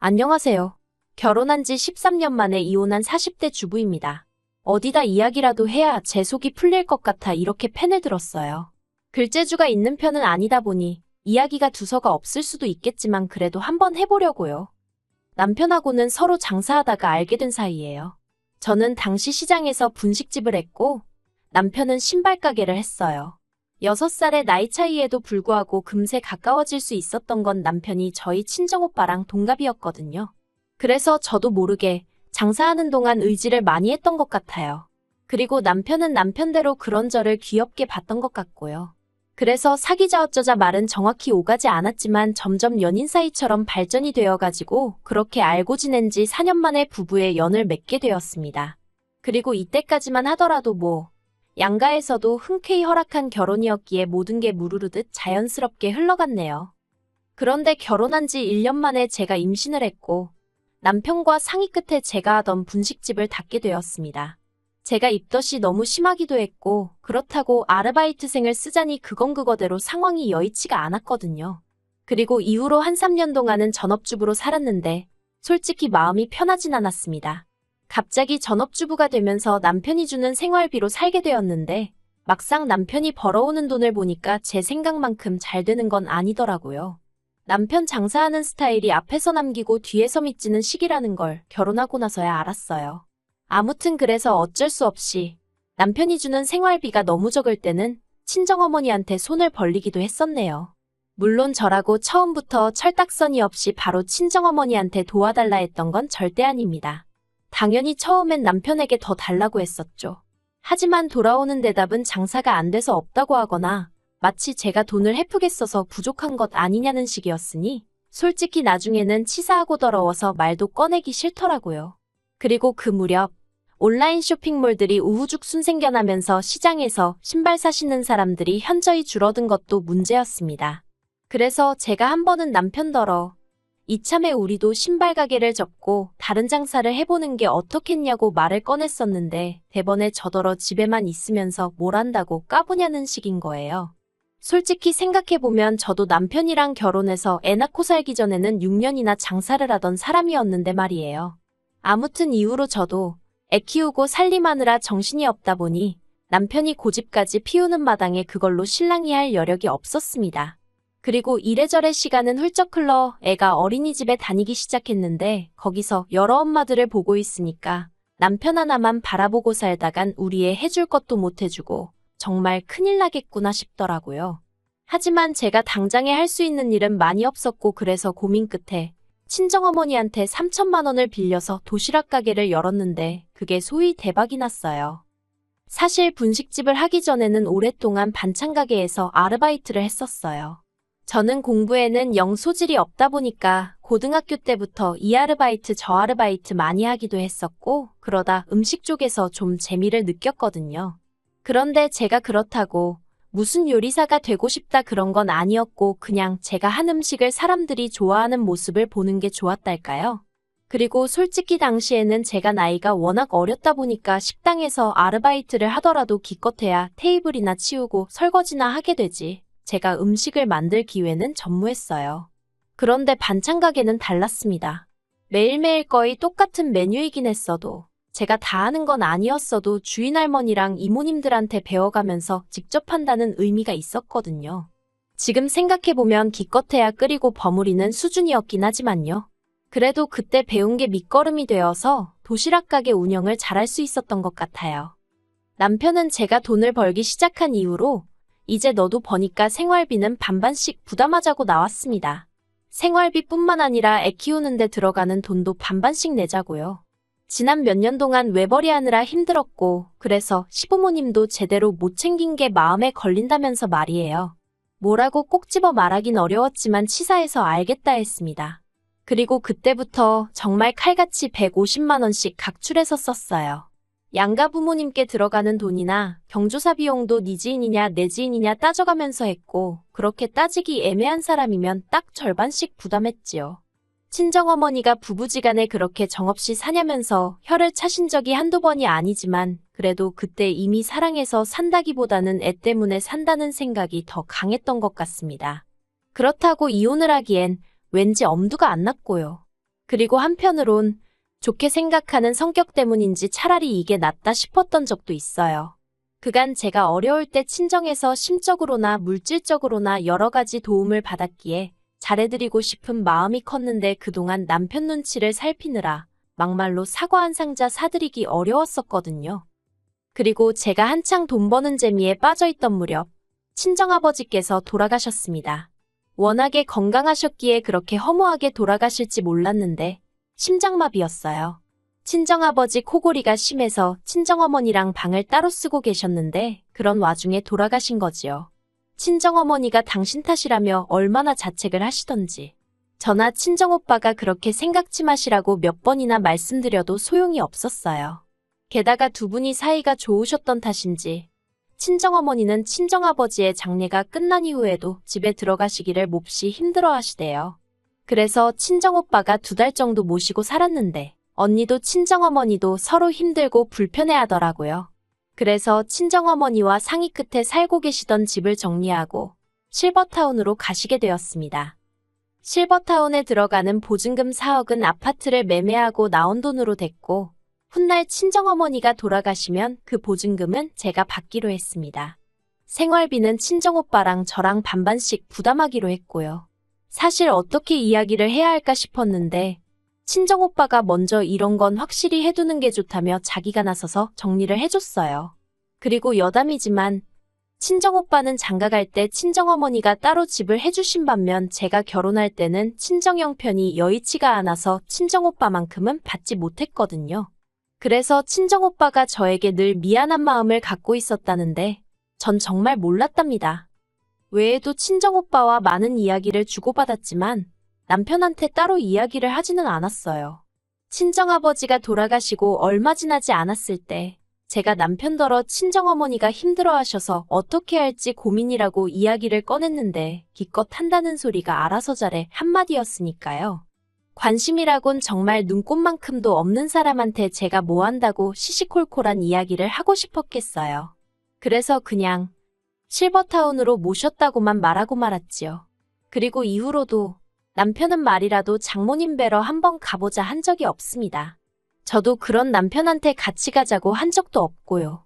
안녕하세요. 결혼한 지 13년 만에 이혼한 40대 주부입니다. 어디다 이야기라도 해야 제 속이 풀릴 것 같아 이렇게 펜을 들었어요. 글재주가 있는 편은 아니다 보니 이야기가 두서가 없을 수도 있겠지만 그래도 한번 해보려고요. 남편하고는 서로 장사하다가 알게 된 사이예요. 저는 당시 시장에서 분식집을 했고 남편은 신발 가게를 했어요. 6살의 나이 차이에도 불구하고 금세 가까워질 수 있었던 건 남편이 저희 친정오빠랑 동갑이었거든요. 그래서 저도 모르게 장사하는 동안 의지를 많이 했던 것 같아요. 그리고 남편은 남편대로 그런 저를 귀엽게 봤던 것 같고요. 그래서 사귀자 어쩌자 말은 정확히 오가지 않았지만 점점 연인 사이처럼 발전이 되어가지고 그렇게 알고 지낸 지 4년 만에 부부의 연을 맺게 되었습니다. 그리고 이때까지만 하더라도 양가에서도 흔쾌히 허락한 결혼이었기에 모든 게 무르르듯 자연스럽게 흘러갔네요. 그런데 결혼한 지 1년 만에 제가 임신을 했고 남편과 상의 끝에 제가 하던 분식집을 닫게 되었습니다. 제가 입덧이 너무 심하기도 했고 그렇다고 아르바이트생을 쓰자니 그건 그거대로 상황이 여의치가 않았거든요. 그리고 이후로 한 3년 동안은 전업주부로 살았는데 솔직히 마음이 편하진 않았습니다. 갑자기 전업주부가 되면서 남편이 주는 생활비로 살게 되었는데 막상 남편이 벌어오는 돈을 보니까 제 생각만큼 잘 되는 건 아니더라고요. 남편 장사하는 스타일이 앞에서 남기고 뒤에서 미치는 식이라는 걸 결혼하고 나서야 알았어요. 아무튼 그래서 어쩔 수 없이 남편이 주는 생활비가 너무 적을 때는 친정어머니한테 손을 벌리기도 했었네요. 물론 저라고 처음부터 철딱서니 없이 바로 친정어머니한테 도와달라 했던 건 절대 아닙니다. 당연히 처음엔 남편에게 더 달라고 했었죠. 하지만 돌아오는 대답은 장사가 안 돼서 없다고 하거나 마치 제가 돈을 헤프게 써서 부족한 것 아니냐는 식이었으니 솔직히 나중에는 치사하고 더러워서 말도 꺼내기 싫더라고요. 그리고 그 무렵 온라인 쇼핑몰들이 우후죽순 생겨나면서 시장에서 신발 사시는 사람들이 현저히 줄어든 것도 문제였습니다. 그래서 제가 한 번은 남편더러 이참에 우리도 신발 가게를 접고 다른 장사를 해보는 게 어떻겠냐고 말을 꺼냈었는데 대번에 저더러 집에만 있으면서 뭘 한다고 까부냐는 식인 거예요. 솔직히 생각해보면 저도 남편이랑 결혼해서 애 낳고 살기 전에는 6년이나 장사를 하던 사람이었는데 말이에요. 아무튼 이후로 저도 애 키우고 살림하느라 정신이 없다 보니 남편이 고집까지 피우는 마당에 그걸로 실랑이 할 여력이 없었습니다. 그리고 이래저래 시간은 훌쩍 흘러 애가 어린이집에 다니기 시작했는데 거기서 여러 엄마들을 보고 있으니까 남편 하나만 바라보고 살다간 우리 애 해줄 것도 못 해주고 정말 큰일 나겠구나 싶더라고요. 하지만 제가 당장에 할 수 있는 일은 많이 없었고 그래서 고민 끝에 친정어머니한테 3천만 원을 빌려서 도시락 가게를 열었는데 그게 소위 대박이 났어요. 사실 분식집을 하기 전에는 오랫동안 반찬 가게에서 아르바이트를 했었어요. 저는 공부에는 영 소질이 없다 보니까 고등학교 때부터 이 아르바이트 저 아르바이트 많이 하기도 했었고 그러다 음식 쪽에서 좀 재미를 느꼈거든요. 그런데 제가 그렇다고 무슨 요리사가 되고 싶다 그런 건 아니었고 그냥 제가 한 음식을 사람들이 좋아하는 모습을 보는 게 좋았달까요? 그리고 솔직히 당시에는 제가 나이가 워낙 어렸다 보니까 식당에서 아르바이트를 하더라도 기껏해야 테이블이나 치우고 설거지나 하게 되지 제가 음식을 만들 기회는 전무했어요. 그런데 반찬 가게는 달랐습니다. 매일매일 거의 똑같은 메뉴이긴 했어도 제가 다 하는 건 아니었어도 주인 할머니랑 이모님들한테 배워가면서 직접 한다는 의미가 있었거든요. 지금 생각해보면 기껏해야 끓이고 버무리는 수준이었긴 하지만요. 그래도 그때 배운 게 밑거름이 되어서 도시락 가게 운영을 잘할 수 있었던 것 같아요. 남편은 제가 돈을 벌기 시작한 이후로 이제 너도 버니까 생활비는 반반씩 부담하자고 나왔습니다. 생활비뿐만 아니라 애 키우는데 들어가는 돈도 반반씩 내자고요. 지난 몇 년 동안 외벌이 하느라 힘들었고 그래서 시부모님도 제대로 못 챙긴 게 마음에 걸린다면서 말이에요. 뭐라고 꼭 집어 말하긴 어려웠지만 치사해서 알겠다 했습니다. 그리고 그때부터 정말 칼같이 150만 원씩 각출해서 썼어요. 양가 부모님께 들어가는 돈이나 경조사 비용도 네 지인이냐 내 지인이냐 따져가면서 했고 그렇게 따지기 애매한 사람이면 딱 절반씩 부담했지요. 친정어머니가 부부지간에 그렇게 정없이 사냐면서 혀를 차신 적이 한두 번이 아니지만 그래도 그때 이미 사랑해서 산다기보다는 애 때문에 산다는 생각이 더 강했던 것 같습니다. 그렇다고 이혼을 하기엔 왠지 엄두가 안 났고요. 그리고 한편으론 좋게 생각하는 성격 때문인지 차라리 이게 낫다 싶었던 적도 있어요. 그간 제가 어려울 때 친정에서 심적으로나 물질적으로나 여러 가지 도움을 받았기에 잘해드리고 싶은 마음이 컸는데 그동안 남편 눈치를 살피느라 막말로 사과 한 상자 사드리기 어려웠었거든요. 그리고 제가 한창 돈 버는 재미에 빠져있던 무렵 친정아버지께서 돌아가셨습니다. 워낙에 건강하셨기에 그렇게 허무하게 돌아가실지 몰랐는데 심장마비였어요. 친정아버지 코골이가 심해서 친정어머니랑 방을 따로 쓰고 계셨는데 그런 와중에 돌아가신 거지요. 친정어머니가 당신 탓이라며 얼마나 자책을 하시던지. 저나 친정오빠가 그렇게 생각지 마시라고 몇 번이나 말씀드려도 소용이 없었어요. 게다가 두 분이 사이가 좋으셨던 탓인지 친정어머니는 친정아버지의 장례가 끝난 이후에도 집에 들어가시기를 몹시 힘들어하시대요. 그래서 친정오빠가 2달 정도 모시고 살았는데 언니도 친정어머니도 서로 힘들고 불편해하더라고요. 그래서 친정어머니와 상의 끝에 살고 계시던 집을 정리하고 실버타운으로 가시게 되었습니다. 실버타운에 들어가는 보증금 4억은 아파트를 매매하고 나온 돈으로 됐고 훗날 친정어머니가 돌아가시면 그 보증금은 제가 받기로 했습니다. 생활비는 친정오빠랑 저랑 반반씩 부담하기로 했고요. 사실 어떻게 이야기를 해야 할까 싶었는데 친정오빠가 먼저 이런 건 확실히 해두는 게 좋다며 자기가 나서서 정리를 해줬어요. 그리고 여담이지만 친정오빠는 장가갈 때 친정어머니가 따로 집을 해주신 반면 제가 결혼할 때는 친정 형편이 여의치가 않아서 친정오빠만큼은 받지 못했거든요. 그래서 친정오빠가 저에게 늘 미안한 마음을 갖고 있었다는데 전 정말 몰랐답니다. 외에도 친정오빠와 많은 이야기를 주고받았지만 남편한테 따로 이야기를 하지는 않았어요. 친정아버지가 돌아가시고 얼마 지나지 않았을 때 제가 남편더러 친정어머니가 힘들어하셔서 어떻게 할지 고민이라고 이야기를 꺼냈는데 기껏 한다는 소리가 알아서 잘해 한마디였으니까요. 관심이라곤 정말 눈꼽만큼도 없는 사람한테 제가 뭐 한다고 시시콜콜한 이야기를 하고 싶었겠어요. 그래서 그냥 실버타운으로 모셨다고만 말하고 말았지요. 그리고 이후로도 남편은 말이라도 장모님 뵈러 한번 가보자 한 적이 없습니다. 저도 그런 남편한테 같이 가자고 한 적도 없고요.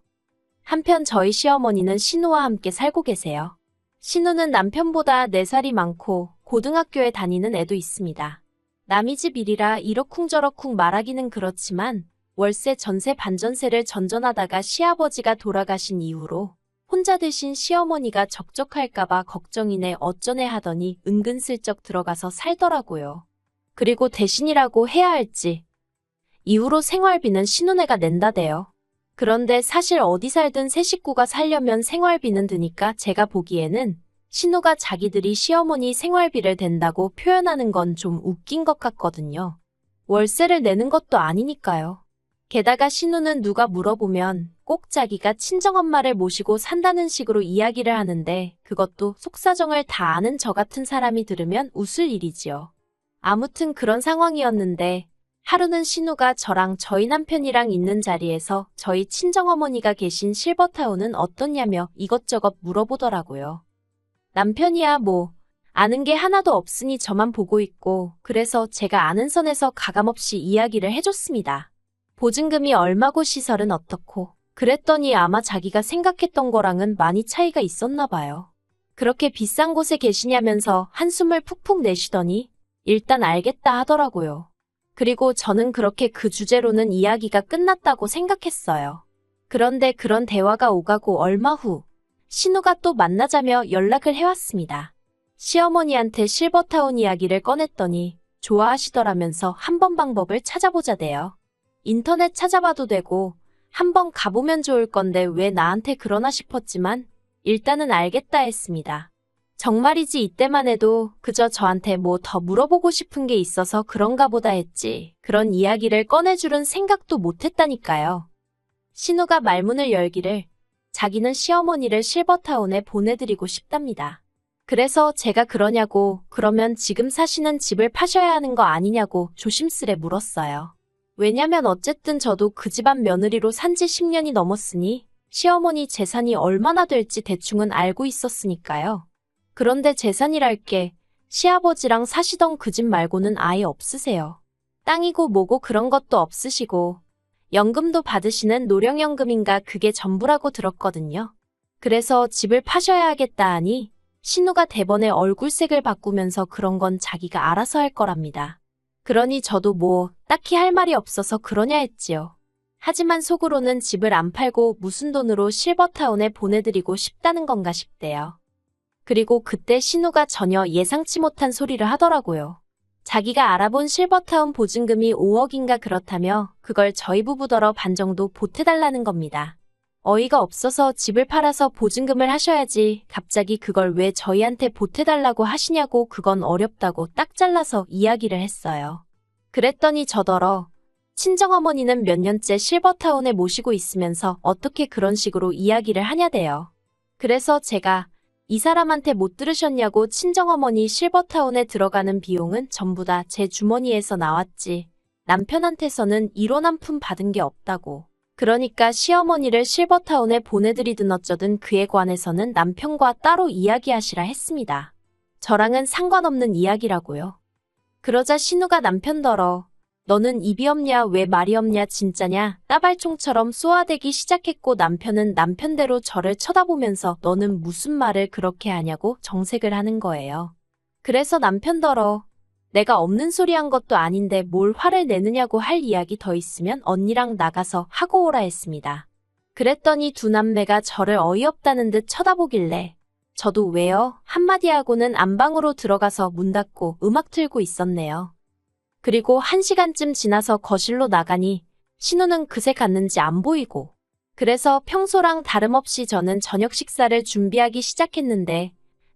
한편 저희 시어머니는 신우와 함께 살고 계세요. 신우는 남편보다 4살이 많고 고등학교에 다니는 애도 있습니다. 남이 집 일이라 이러쿵저러쿵 말하기는 그렇지만 월세 전세 반전세를 전전하다가 시아버지가 돌아가신 이후로 혼자 되신 시어머니가 적적할까봐 걱정이네 어쩌네 하더니 은근슬쩍 들어가서 살더라고요. 그리고 대신이라고 해야 할지 이후로 생활비는 신우네가 낸다대요. 그런데 사실 어디 살든 세 식구가 살려면 생활비는 드니까 제가 보기에는 신우가 자기들이 시어머니 생활비를 댄다고 표현하는 건 좀 웃긴 것 같거든요. 월세를 내는 것도 아니니까요. 게다가 신우는 누가 물어보면 꼭 자기가 친정엄마를 모시고 산다는 식으로 이야기를 하는데 그것도 속사정을 다 아는 저 같은 사람이 들으면 웃을 일이지요. 아무튼 그런 상황이었는데 하루는 신우가 저랑 저희 남편이랑 있는 자리에서 저희 친정어머니가 계신 실버타운은 어떻냐며 이것저것 물어보더라고요. 남편이야 뭐 아는 게 하나도 없으니 저만 보고 있고 그래서 제가 아는 선에서 가감없이 이야기를 해줬습니다. 보증금이 얼마고 시설은 어떻고 그랬더니 아마 자기가 생각했던 거랑은 많이 차이가 있었나 봐요. 그렇게 비싼 곳에 계시냐면서 한숨을 푹푹 내쉬더니 일단 알겠다 하더라고요. 그리고 저는 그렇게 그 주제로는 이야기가 끝났다고 생각했어요. 그런데 그런 대화가 오가고 얼마 후 신우가 또 만나자며 연락을 해왔습니다. 시어머니한테 실버타운 이야기를 꺼냈더니 좋아하시더라면서 한번 방법을 찾아보자대요. 인터넷 찾아봐도 되고 한번 가보면 좋을 건데 왜 나한테 그러나 싶었지만 일단은 알겠다 했습니다. 정말이지 이때만 해도 그저 저한테 뭐 더 물어보고 싶은 게 있어서 그런가 보다 했지 그런 이야기를 꺼내줄은 생각도 못했다니까요. 신우가 말문을 열기를 자기는 시어머니를 실버타운에 보내드리고 싶답니다. 그래서 제가 그러냐고 그러면 지금 사시는 집을 파셔야 하는 거 아니냐고 조심스레 물었어요. 왜냐면 어쨌든 저도 그 집안 며느리로 산지 10년이 넘었으니 시어머니 재산이 얼마나 될지 대충은 알고 있었으니까요. 그런데 재산이랄 게 시아버지랑 사시던 그 집 말고는 아예 없으세요. 땅이고 뭐고 그런 것도 없으시고 연금도 받으시는 노령연금인가 그게 전부라고 들었거든요. 그래서 집을 파셔야 하겠다 하니 신우가 대번에 얼굴색을 바꾸면서 그런 건 자기가 알아서 할 거랍니다. 그러니 저도 뭐 딱히 할 말이 없어서 그러냐 했지요. 하지만 속으로는 집을 안 팔고 무슨 돈으로 실버타운에 보내드리고 싶다는 건가 싶대요. 그리고 그때 신우가 전혀 예상치 못한 소리를 하더라고요. 자기가 알아본 실버타운 보증금이 5억인가 그렇다며 그걸 저희 부부더러 반 정도 보태달라는 겁니다. 어이가 없어서 집을 팔아서 보증금을 하셔야지 갑자기 그걸 왜 저희한테 보태달라고 하시냐고 그건 어렵다고 딱 잘라서 이야기를 했어요. 그랬더니 저더러 친정어머니는 몇 년째 실버타운에 모시고 있으면서 어떻게 그런 식으로 이야기를 하냐대요. 그래서 제가 이 사람한테 못 들으셨냐고 친정어머니 실버타운에 들어가는 비용은 전부 다 제 주머니에서 나왔지. 남편한테서는 1원 한 푼 받은 게 없다고. 그러니까 시어머니를 실버타운에 보내드리든 어쩌든 그에 관해서는 남편과 따로 이야기하시라 했습니다. 저랑은 상관없는 이야기라고요. 그러자 신우가 남편더러 너는 입이 없냐 왜 말이 없냐 진짜냐 따발총처럼 쏘아대기 시작했고 남편은 남편대로 저를 쳐다보면서 너는 무슨 말을 그렇게 하냐고 정색을 하는 거예요. 그래서 남편더러 내가 없는 소리 한 것도 아닌데 뭘 화를 내느냐고 할 이야기 더 있으면 언니랑 나가서 하고 오라 했습니다. 그랬더니 두 남매가 저를 어이없다는 듯 쳐다보길래 저도 왜요? 한마디 하고는 안방으로 들어가서 문 닫고 음악 틀고 있었네요. 그리고 1시간쯤 지나서 거실로 나가니 신우는 그새 갔는지 안 보이고 그래서 평소랑 다름없이 저는 저녁 식사를 준비하기 시작했는데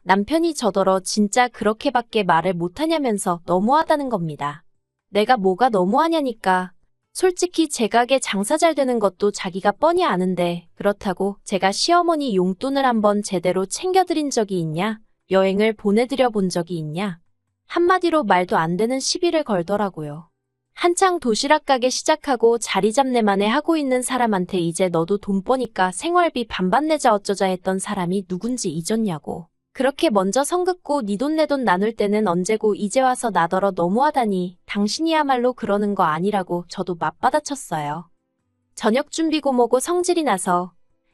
남편이 저더러 진짜 그렇게밖에 말을 못하냐면서 너무하다는 겁니다. 내가 뭐가 너무하냐니까. 솔직히 제 가게 장사 잘 되는 것도 자기가 뻔히 아는데 그렇다고 제가 시어머니 용돈을 한번 제대로 챙겨드린 적이 있냐? 여행을 보내드려 본 적이 있냐? 한마디로 말도 안 되는 시비를 걸더라고요. 한창 도시락 가게 시작하고 자리 잡내만에 하고 있는 사람한테 이제 너도 돈 버니까 생활비 반반 내자 어쩌자 했던 사람이 누군지 잊었냐고. 그렇게 먼저 성 긋고 니 돈 내 돈 나눌 때는 언제고 이제 와서 나더러 너무하다니 당신이야말로 그러는 거 아니라고 저도 맞받아쳤어요. 저녁 준비고 뭐고 성질이 나서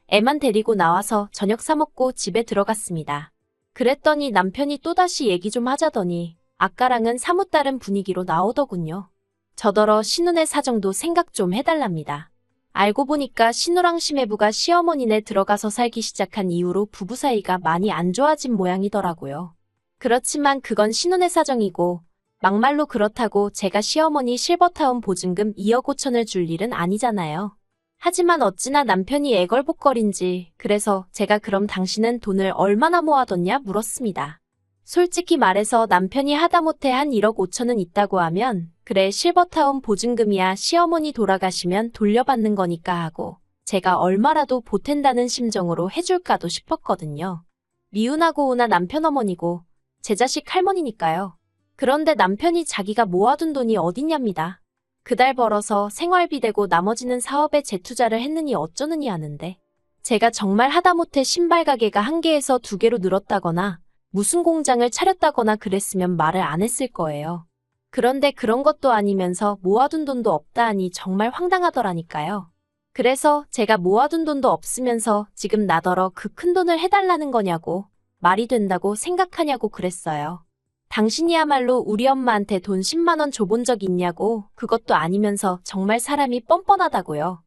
애만 데리고 나와서 저녁 사 먹고 집에 들어갔습니다. 그랬더니 남편이 또다시 얘기 좀 하자더니 아까랑은 사뭇 다른 분위기로 나오더군요. 저더러 신우네 사정도 생각 좀 해달랍니다. 알고 보니까 신우랑 시매부가 시어머니네 들어가서 살기 시작한 이후로 부부 사이가 많이 안 좋아진 모양이더라고요. 그렇지만 그건 신우네 사정이고 막말로 그렇다고 제가 시어머니 실버타운 보증금 2억 5천을 줄 일은 아니잖아요. 하지만 어찌나 남편이 애걸복걸인지 그래서 제가 그럼 당신은 돈을 얼마나 모아뒀냐 물었습니다. 솔직히 말해서 남편이 하다못해 한 1억 5천은 있다고 하면 그래 실버타운 보증금이야 시어머니 돌아가시면 돌려받는 거니까 하고 제가 얼마라도 보탠다는 심정으로 해줄까도 싶었거든요. 미운하고 우나 남편 어머니고 제 자식 할머니니까요. 그런데 남편이 자기가 모아둔 돈이 어딨냐입니다. 그달 벌어서 생활비 대고 나머지는 사업에 재투자를 했느니 어쩌느니 하는데 제가 정말 하다못해 신발 가게가 1개에서 2개로 늘었다거나 무슨 공장을 차렸다거나 그랬으면 말을 안 했을 거예요. 그런데 그런 것도 아니면서 모아둔 돈도 없다 하니 정말 황당하더라니까요. 그래서 제가 모아둔 돈도 없으면서 지금 나더러 그 큰 돈을 해달라는 거냐고 말이 된다고 생각하냐고 그랬어요. 당신이야말로 우리 엄마한테 돈 10만 원 줘본 적 있냐고 그것도 아니면서 정말 사람이 뻔뻔하다고요.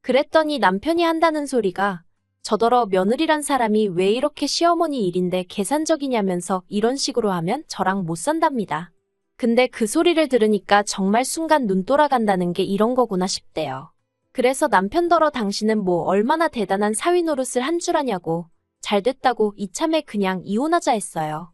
그랬더니 남편이 한다는 소리가 저더러 며느리란 사람이 왜 이렇게 시어머니 일인데 계산적이냐면서 이런 식으로 하면 저랑 못 산답니다. 근데 그 소리를 들으니까 정말 순간 눈 돌아간다는 게 이런 거구나 싶대요. 그래서 남편더러 당신은 뭐 얼마나 대단한 사위 노릇을 한 줄 아냐고 잘 됐다고 이참에 그냥 이혼하자 했어요.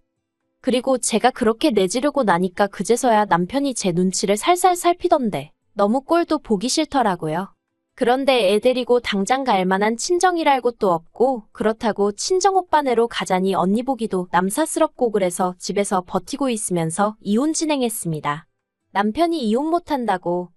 그리고 제가 그렇게 내지르고 나니까 그제서야 남편이 제 눈치를 살살 살피던데 너무 꼴도 보기 싫더라고요. 그런데 애 데리고 당장 갈 만한 친정이랄 곳도 없고 그렇다고 친정오빠네로 가자니 언니 보기도 남사스럽고 그래서 집에서 버티고 있으면서 이혼 진행했습니다. 남편이 이혼 못한다고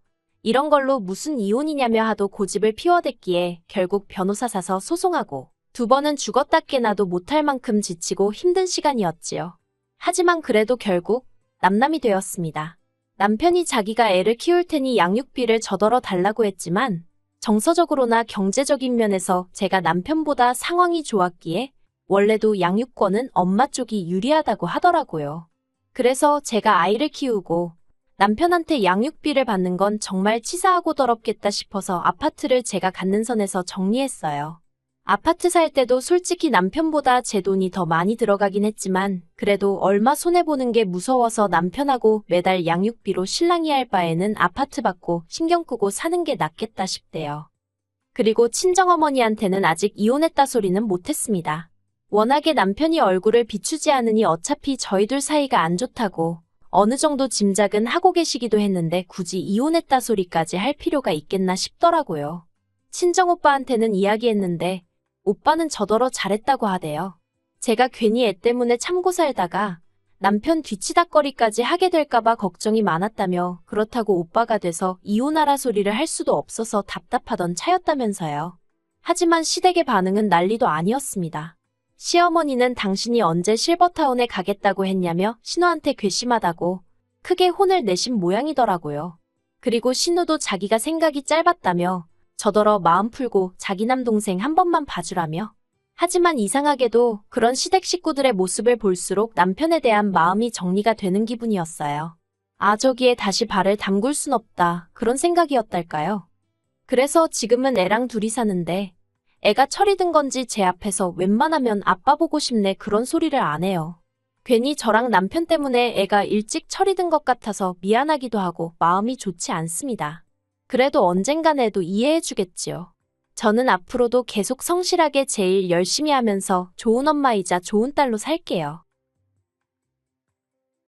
이런 걸로 무슨 이혼이냐며 하도 고집을 피워댔기에 결국 변호사 사서 소송하고 2번은 죽었다 깨나도 못할 만큼 지치고 힘든 시간이었지요. 하지만 그래도 결국 남남이 되었습니다. 남편이 자기가 애를 키울 테니 양육비를 저더러 달라고 했지만 정서적으로나 경제적인 면에서 제가 남편보다 상황이 좋았기에 원래도 양육권은 엄마 쪽이 유리하다고 하더라고요. 그래서 제가 아이를 키우고 남편한테 양육비를 받는 건 정말 치사하고 더럽겠다 싶어서 아파트를 제가 갖는 선에서 정리했어요. 아파트 살 때도 솔직히 남편보다 제 돈이 더 많이 들어가긴 했지만 그래도 얼마 손해보는 게 무서워서 남편하고 매달 양육비로 실랑이 할 바에는 아파트 받고 신경 끄고 사는 게 낫겠다 싶대요. 그리고 친정어머니한테는 아직 이혼했다 소리는 못했습니다. 워낙에 남편이 얼굴을 비추지 않으니 어차피 저희 둘 사이가 안 좋다고 어느 정도 짐작은 하고 계시기도 했는데 굳이 이혼했다 소리까지 할 필요가 있겠나 싶더라고요. 친정오빠한테는 이야기했는데 오빠는 저더러 잘했다고 하대요. 제가 괜히 애 때문에 참고 살다가 남편 뒤치다꺼리까지 하게 될까봐 걱정이 많았다며 그렇다고 오빠가 돼서 이혼하라 소리를 할 수도 없어서 답답하던 차였다면서요. 하지만 시댁의 반응은 난리도 아니었습니다. 시어머니는 당신이 언제 실버타운에 가겠다고 했냐며 신우한테 괘씸하다고 크게 혼을 내신 모양이더라고요. 그리고 신우도 자기가 생각이 짧았다며 저더러 마음 풀고 자기 남동생 한 번만 봐주라며. 하지만 이상하게도 그런 시댁 식구들의 모습을 볼수록 남편에 대한 마음이 정리가 되는 기분이었어요. 아, 저기에 다시 발을 담글 순 없다. 그런 생각이었달까요? 그래서 지금은 애랑 둘이 사는데 애가 철이 든 건지 제 앞에서 웬만하면 아빠 보고 싶네 그런 소리를 안 해요. 괜히 저랑 남편 때문에 애가 일찍 철이 든 것 같아서 미안하기도 하고 마음이 좋지 않습니다. 그래도 언젠간 애도 이해해 주겠지요. 저는 앞으로도 계속 성실하게 제 일 열심히 하면서 좋은 엄마이자 좋은 딸로 살게요.